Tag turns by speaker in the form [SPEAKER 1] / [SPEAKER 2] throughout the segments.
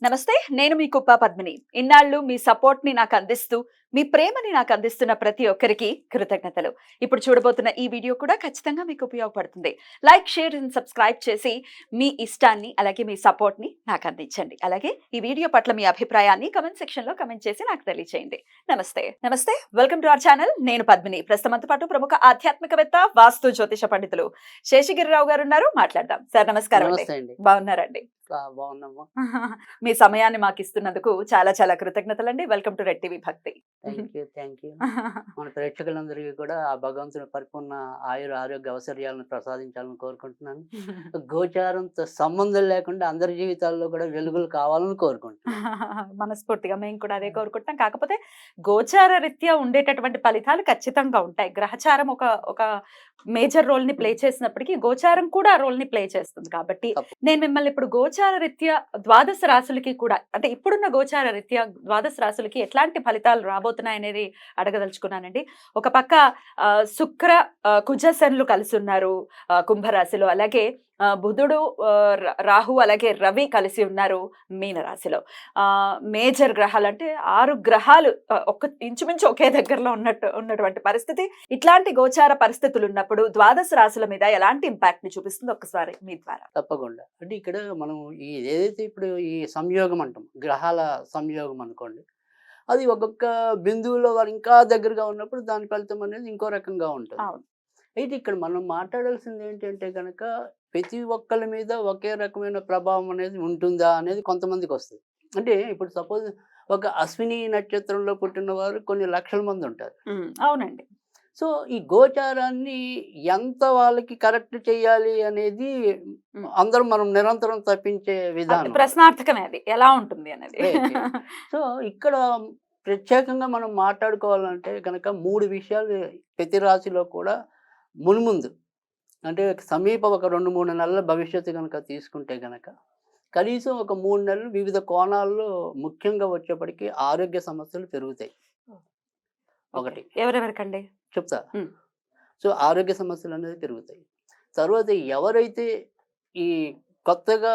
[SPEAKER 1] నమస్తే, నేను మీ కుప్ప పద్మిని. ఇన్నాళ్ళు మీ సపోర్ట్‌ని నాకందిస్తూ, మీ ప్రేమని నాకందిస్తున్న ప్రతి ఒక్కరికి కృతజ్ఞతలు. ఇప్పుడు చూడబోతున్న ఈ వీడియో కూడా ఖచ్చితంగా మీకు ఉపయోగపడుతుంది. లైక్, షేర్ అండ్ సబ్స్క్రైబ్ చేసి మీ ఇష్టాన్ని అలాగే మీ సపోర్ట్‌ని నాకందించండి. అలాగే ఈ వీడియో పట్ల మీ అభిప్రాయాన్ని కామెంట్ సెక్షన్‌లో కామెంట్ చేసి నాకు తెలియజేయండి. నమస్తే. Welcome to our channel. నేను పద్మిని. ప్రస్తుతంతో పాటు ప్రముఖ ఆధ్యాత్మికవేత్త, వాస్తు జ్యోతిష పండితులు శేషగిరిరావు గారు ఉన్నారు. మాట్లాడదాం. సార్ నమస్కారం అండి.
[SPEAKER 2] నమస్తే అండి.
[SPEAKER 1] బాగున్నారండి?
[SPEAKER 2] బాగున్నాము.
[SPEAKER 1] మీ సమయాన్ని మాకు ఇస్తున్నందుకు చాలా చాలా కృతజ్ఞతలండి. వెల్కమ్ టు రెడ్ టీవీ భక్తి.
[SPEAKER 2] Thank you. మన ప్రేక్షకులందరికీ కూడా ఆ భగవంతుని పరిపూర్ణ ఆయుర ఆరోగ్య అవసర్యాలను ప్రసాదించాలని కోరుకుంటున్నాను. గోచారంతో సంబంధం లేకుండా అందరి జీవితాల్లో కూడా వెలుగులు కావాలని కోరుకుంటున్నాను.
[SPEAKER 1] మనస్ఫూర్తిగా మేము కూడా అదే కోరుకుంటున్నాం. కాకపోతే గోచార రీత్యా ఉండేటటువంటి ఫలితాలు ఖచ్చితంగా ఉంటాయి. గ్రహచారం ఒక ఒక మేజర్ రోల్ ని ప్లే చేసినప్పటికీ గోచారం కూడా ఆ రోల్ ని ప్లే చేస్తుంది. కాబట్టి నేను మిమ్మల్ని ఇప్పుడు గోచార రీత్యా ద్వాదశ రాశులకి కూడా, అంటే ఇప్పుడున్న గోచార రీత్యా ద్వాదశ రాశులకి ఎట్లాంటి ఫలితాలు రాబోతున్నాయి అనేది అడగదలుచుకున్నానండి. ఒక పక్క శుక్ర కుజ శనులు కలిసి ఉన్నారు కుంభరాశిలో. అలాగే బుధుడు, రాహు అలాగే రవి కలిసి ఉన్నారు మీనరాశిలో. మేజర్ గ్రహాలు అంటే 6 గ్రహాలు ఇంచుమించు ఒకే దగ్గరలో ఉన్నటువంటి పరిస్థితి. ఇట్లాంటి గోచార పరిస్థితులు ఉన్నప్పుడు ద్వాదశ రాశుల మీద ఎలాంటి ఇంపాక్ట్ ని చూపిస్తుంది ఒక్కసారి మీ ద్వారా?
[SPEAKER 2] తప్పకుండా. అంటే ఇక్కడ మనం ఏదైతే ఇప్పుడు ఈ సంయోగం అంటాం, గ్రహాల సంయోగం అనుకోండి, అది ఒక్కొక్క బిందువులో వారు ఇంకా దగ్గరగా ఉన్నప్పుడు దాని ఫలితం అనేది ఇంకో రకంగా ఉంటుంది. అయితే ఇక్కడ మనం మాట్లాడాల్సింది ఏంటంటే కనుక ప్రతి ఒక్కరి మీద ఒకే రకమైన ప్రభావం అనేది ఉంటుందా అనేది కొంతమందికి వస్తుంది. అంటే ఇప్పుడు సపోజ్ ఒక అశ్విని నక్షత్రంలో పుట్టిన వారు కొన్ని లక్షల మంది ఉంటారు.
[SPEAKER 1] అవునండి.
[SPEAKER 2] సో ఈ గోచారాన్ని ఎంత వాళ్ళకి కరెక్ట్ చేయాలి అనేది అందరం మనం నిరంతరం తప్పించే విధానం,
[SPEAKER 1] ప్రశ్నార్థకమే అది ఎలా ఉంటుంది అనేది.
[SPEAKER 2] సో ఇక్కడ ప్రత్యేకంగా మనం మాట్లాడుకోవాలంటే కనుక 3 విషయాలు ప్రతి రాశిలో కూడా మున్ముందు, అంటే సమీప ఒక 2-3 నెలల భవిష్యత్తు కనుక తీసుకుంటే కనుక కనీసం ఒక 3 నెలలు వివిధ కోణాల్లో ముఖ్యంగా వచ్చేప్పటికీ ఆరోగ్య సమస్యలు పెరుగుతాయి. ఒకటి
[SPEAKER 1] ఎవరెవరికండి
[SPEAKER 2] చెప్తా. సో ఆరోగ్య సమస్యలు అనేది పెరుగుతాయి. తర్వాత ఎవరైతే ఈ కొత్తగా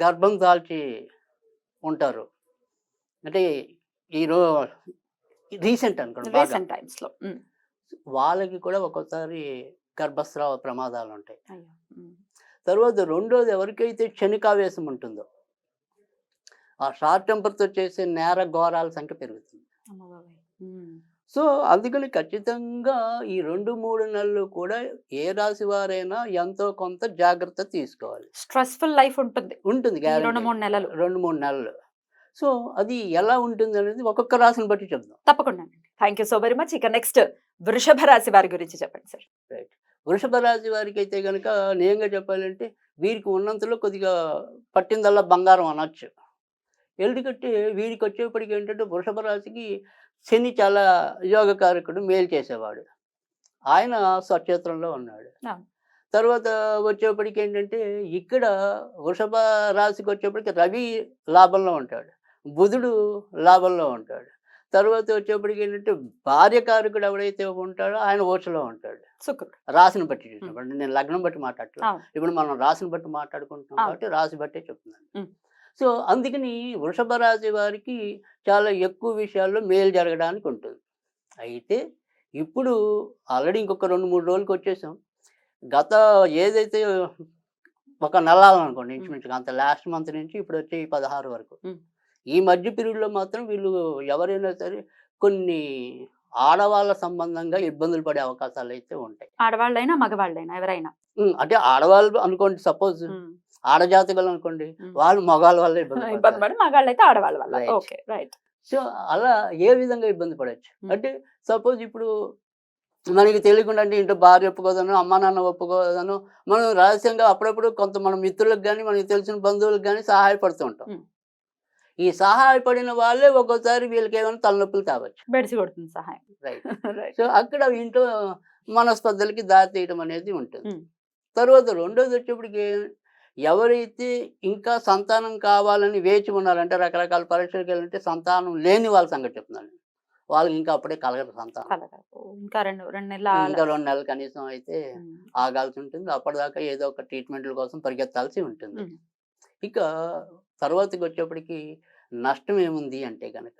[SPEAKER 2] గర్భం దాల్చి ఉంటారో, అంటే రీసెంట్ అనుకోండి, వాళ్ళకి కూడా ఒక్కోసారి గర్భస్రావ ప్రమాదాలు ఉంటాయి. తర్వాత రెండోది, ఎవరికైతే క్షణికావేశం ఉంటుందో ఆ షార్ట్ టెంపర్తో చేసే నేర ఘోరాల సంఖ్య పెరుగుతుంది. సో అందుకని ఖచ్చితంగా ఈ 2-3 నెలలు కూడా ఏ రాశి వారైనా ఎంతో కొంత జాగ్రత్త తీసుకోవాలి.
[SPEAKER 1] స్ట్రెస్ఫుల్ లైఫ్ ఉంటుంది 2-3 నెలలు.
[SPEAKER 2] 2-3 నెలలు. సో అది ఎలా ఉంటుంది అనేది ఒక్కొక్క రాశిని బట్టి చెప్దాం.
[SPEAKER 1] తప్పకుండా. Thank you so very much. ఇక నెక్స్ట్ వృషభ రాశి వారి గురించి చెప్పండి సార్.
[SPEAKER 2] రైట్. వృషభ రాశి వారికి అయితే కనుక నేరుగా చెప్పాలంటే వీరికి ఉన్నంతలో కొద్దిగా పట్టిందల్లా బంగారం అనొచ్చు. ఎందుకంటే వీరికి వచ్చేప్పటికి ఏంటంటే వృషభ రాశికి శని చాలా యోగకారకుడు, మేలు చేసేవాడు. ఆయన స్వక్షేత్రంలో ఉన్నాడు. తర్వాత వచ్చేప్పటికి ఏంటంటే ఇక్కడ వృషభ రాశికి వచ్చేప్పటికి రవి లాభంలో ఉంటాడు, బుధుడు లాభంలో ఉంటాడు. తర్వాత వచ్చేప్పటికి ఏంటంటే భార్యకారకుడు ఎవడైతే ఉంటాడో ఆయన ఓచలో ఉంటాడు.
[SPEAKER 1] శుక్రుడు
[SPEAKER 2] రాశిని బట్టి చూసినప్పుడు, నేను లగ్నం బట్టి మాట్లాడలేదు, ఇప్పుడు మనం రాశిని బట్టి మాట్లాడుకుంటున్నాం కాబట్టి రాశి బట్టే చెప్తున్నాను. సో అందుకని వృషభ రాశి వారికి చాలా ఎక్కువ విషయాల్లో మేలు జరగడానికి ఉంటుంది. అయితే ఇప్పుడు ఆల్రెడీ ఇంకొక 2-3 రోజులకి వచ్చేసాం. గత ఏదైతే ఒక నెలాలనుకోండి ఇంచుమించుగా, అంత లాస్ట్ మంత్ నుంచి ఇప్పుడు వచ్చే ఈ 16 వరకు, ఈ మధ్య పీరియడ్లో మాత్రం వీళ్ళు ఎవరైనా సరే కొన్ని ఆడవాళ్ళ సంబంధంగా ఇబ్బందులు పడే అవకాశాలు అయితే ఉంటాయి.
[SPEAKER 1] ఆడవాళ్ళైనా మగవాళ్ళైనా ఎవరైనా,
[SPEAKER 2] అంటే ఆడవాళ్ళు అనుకోండి, సపోజ్ ఆడజాతకులు అనుకోండి, వాళ్ళు మగవాళ్ళ వల్ల ఇబ్బంది పడి,
[SPEAKER 1] మగాళ్ళు అయితే ఆడవాళ్ళ వల్ల. Okay, right.
[SPEAKER 2] సో అలా ఏ విధంగా ఇబ్బంది పడవచ్చు అంటే, సపోజ్ ఇప్పుడు మనకి తెలియకుండా, అంటే ఇంట్లో భార్య ఒప్పుకోదను, అమ్మా నాన్న ఒప్పుకోదను, మనం రహస్యంగా అప్పుడప్పుడు కొంత మన మిత్రులకు కానీ మనకి తెలిసిన బంధువులకు కానీ సహాయపడుతూ ఉంటాం. ఈ సహాయపడిన వాళ్ళే ఒక్కోసారి వీళ్ళకి ఏమైనా తలనొప్పులు కావచ్చు,
[SPEAKER 1] బెడిసి కొడుతుంది సహాయం.
[SPEAKER 2] రైట్. సో అక్కడ ఇంట్లో మనస్పర్ధలకి దారి తీయడం అనేది ఉంటుంది. తర్వాత రెండోది వచ్చేప్పటికి, ఎవరైతే ఇంకా సంతానం కావాలని వేచి ఉన్నారంటే, రకరకాల పరీక్షలకు వెళ్ళింటే సంతానం లేని వాళ్ళ సంగతి చెప్తున్నాను, వాళ్ళకి ఇంకా అప్పుడే కలగదు సంతానం.
[SPEAKER 1] ఇంకా 2
[SPEAKER 2] నెలలు కనీసం అయితే ఆగాల్సి ఉంటుంది. అప్పటిదాకా ఏదో ఒక ట్రీట్మెంట్ల కోసం పరిగెత్తాల్సి ఉంటుంది. ఇక తర్వాతకి వచ్చేప్పటికి నష్టం ఏముంది అంటే కనుక,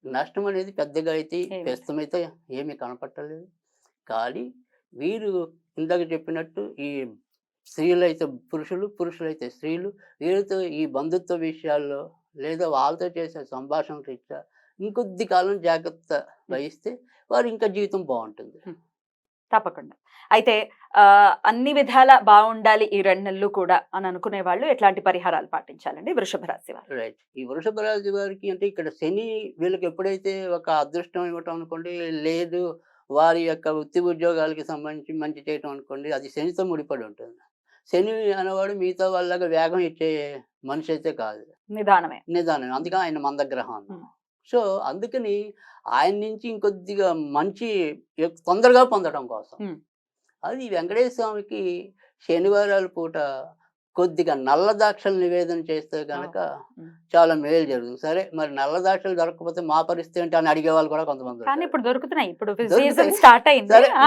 [SPEAKER 2] నష్టం అనేది పెద్దగా అయితే
[SPEAKER 1] ఏమి?
[SPEAKER 2] ప్రస్తుతం అయితే ఏమీ కనపట్టలేదు. కానీ వీరు ఇందాక చెప్పినట్టు ఈ స్త్రీలైతే పురుషులు, పురుషులైతే స్త్రీలు వీరితో ఈ బంధుత్వ విషయాల్లో లేదా వాళ్ళతో చేసే సంభాషణ రీత్యా ఇంకొద్ది కాలం జాగ్రత్త వహిస్తే వారి ఇంకా జీవితం బాగుంటుంది.
[SPEAKER 1] తప్పకుండా. అయితే అన్ని విధాల బాగుండాలి ఈ 2 నెలలు కూడా అని అనుకునే వాళ్ళు ఎట్లాంటి పరిహారాలు పాటించాలండి వృషభ రాశి వారు?
[SPEAKER 2] రైట్. ఈ వృషభ రాశి వారికి అంటే ఇక్కడ శని వీళ్ళకి ఎప్పుడైతే ఒక అదృష్టం ఇవ్వటం అనుకోండి, లేదు వారి యొక్క వృత్తి ఉద్యోగాలకి సంబంధించి మంచి చేయటం అనుకోండి, అది శనితో ముడిపడి ఉంటుంది. శని అనేవాడు మిగతా వాళ్ళగా వేగం ఇచ్చే మనిషి అయితే కాదు.
[SPEAKER 1] నిదానమే.
[SPEAKER 2] నిదానం. అందుకని ఆయన మందగ్రహం అన్నాం.
[SPEAKER 1] ఉమ్.
[SPEAKER 2] సో అందుకని ఆయన నుంచి ఇంకొద్దిగా మంచి తొందరగా పొందడం కోసం
[SPEAKER 1] ఉమ్.
[SPEAKER 2] అది వెంకటేశ్వర స్వామికి శనివారాల పూట కొద్దిగా నల్ల ద్రాక్షలు నివేదన చేస్తే గనక
[SPEAKER 1] ఉమ్.
[SPEAKER 2] చాలా మేలు జరుగుతుంది. సరే మరి నల్ల ద్రాక్షలు దొరకకపోతే మా పరిస్థితి ఏంటి అని అడిగే వాళ్ళు కూడా కొంతమంది
[SPEAKER 1] కానీ
[SPEAKER 2] ఉంటారు.
[SPEAKER 1] ఇప్పుడు దొరుకుతున్నాయి. ఇప్పుడు
[SPEAKER 2] దొరుకుతాయి.
[SPEAKER 1] సీజన్ స్టార్ట్ అయింది.
[SPEAKER 2] సరే
[SPEAKER 1] ఆ,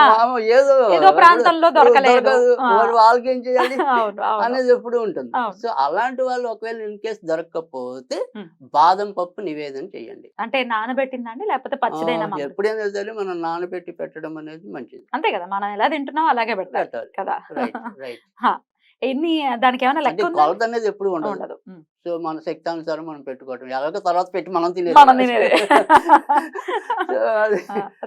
[SPEAKER 2] ఏదో
[SPEAKER 1] ఏదో ప్రాంతంలో దొరకలేదు.
[SPEAKER 2] దొరకదు.
[SPEAKER 1] ఆ.
[SPEAKER 2] మరి వాళ్ళకి ఏం చేయాలి
[SPEAKER 1] అవును, అవును.
[SPEAKER 2] అనేది ఎప్పుడు ఉంటుంది.
[SPEAKER 1] అవును.
[SPEAKER 2] సో అలాంటి వాళ్ళు ఒకవేళ ఇన్ కేసు దొరకకపోతే
[SPEAKER 1] ఉమ్.
[SPEAKER 2] బాదం పప్పు నివేదన చేయండి.
[SPEAKER 1] అంటే నానబెట్టిందండి లేకపోతే పచ్చిదైనా మామూలు?
[SPEAKER 2] ఎప్పుడైనా సరే మనం నానబెట్టి పెట్టడం అనేది మంచిది.
[SPEAKER 1] అంతే కదా, మనం ఎలా తింటున్నాం అలాగే పెట్టాలి
[SPEAKER 2] పెట్టాలి.
[SPEAKER 1] కదా.
[SPEAKER 2] Right right.
[SPEAKER 1] ఎన్ని దానికి ఏమైనా
[SPEAKER 2] అంటే
[SPEAKER 1] లెక్క ఉందా?
[SPEAKER 2] కొలత అనేది ఎప్పుడు ఉండదు.
[SPEAKER 1] ఉండదు. ఉమ్.
[SPEAKER 2] సో మన శక్తానుసారం మనం పెట్టుకోవటం ఎలాగో తర్వాత పెట్టి మనం
[SPEAKER 1] మనం తినేదే.
[SPEAKER 2] సో అది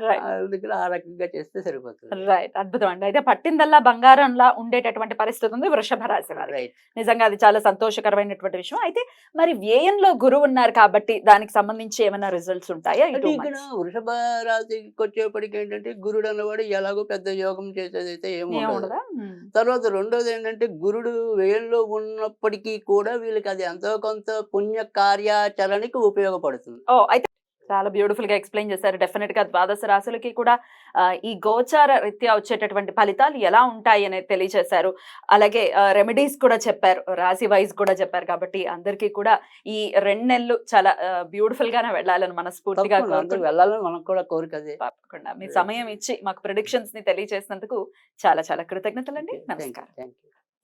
[SPEAKER 1] రైట్.
[SPEAKER 2] అందుకని ఆ రకంగా చేస్తే సరిపోతుంది.
[SPEAKER 1] రైట్. అద్భుతం అండి. అయితే పట్టిందల్లా బంగారంలా ఉండేటటువంటి పరిస్థితి ఉంది వృషభ రాశి వారికి.
[SPEAKER 2] రైట్.
[SPEAKER 1] నిజంగా అది చాలా సంతోషకరమైనటువంటి విషయం. అయితే మరి వ్యయంలో గురువు ఉన్నారు కాబట్టి దానికి సంబంధించి ఏమైనా రిజల్ట్స్ ఉంటాయా?
[SPEAKER 2] అంటే ఇక్కడ వృషభ రాశికి వచ్చేప్పటికి ఏంటంటే గురుడు అన్నవాడు ఎలాగో పెద్ద యోగం చేసేది అయితే ఏమి ఉండదు.
[SPEAKER 1] ఏముండదా?
[SPEAKER 2] తర్వాత రెండోది ఏంటంటే గురుడు వ్యయంలో ఉన్నప్పటికీ కూడా వీళ్ళకి అది ఎంతో కొంత పుణ్య కార్యాచరణకి ఉపయోగపడుతుంది.
[SPEAKER 1] ఓ, అయితే చాలా బ్యూటిఫుల్ గా ఎక్స్ప్లెయిన్ చేశారు. డెఫినెట్ గా ద్వాదశ రాశులకి కూడా ఈ గోచార రీత్యా వచ్చేటటువంటి ఫలితాలు ఎలా ఉంటాయి అనేది తెలియజేశారు. అలాగే రెమెడీస్ కూడా చెప్పారు, రాశి వైజ్ కూడా చెప్పారు. కాబట్టి అందరికీ కూడా ఈ 2 నెలలు చాలా బ్యూటిఫుల్ గానే వెళ్ళాలని మనస్ఫూర్తిగా
[SPEAKER 2] తప్పకుండా అందరూ వెళ్ళాలని మనకు కూడా కోరిక అదే.
[SPEAKER 1] తప్పకుండా మీ సమయం ఇచ్చి మాకు ప్రిడిక్షన్స్ ని తెలియజేసినందుకు చాలా చాలా కృతజ్ఞతలండి. నమస్కారం.
[SPEAKER 2] Thank you.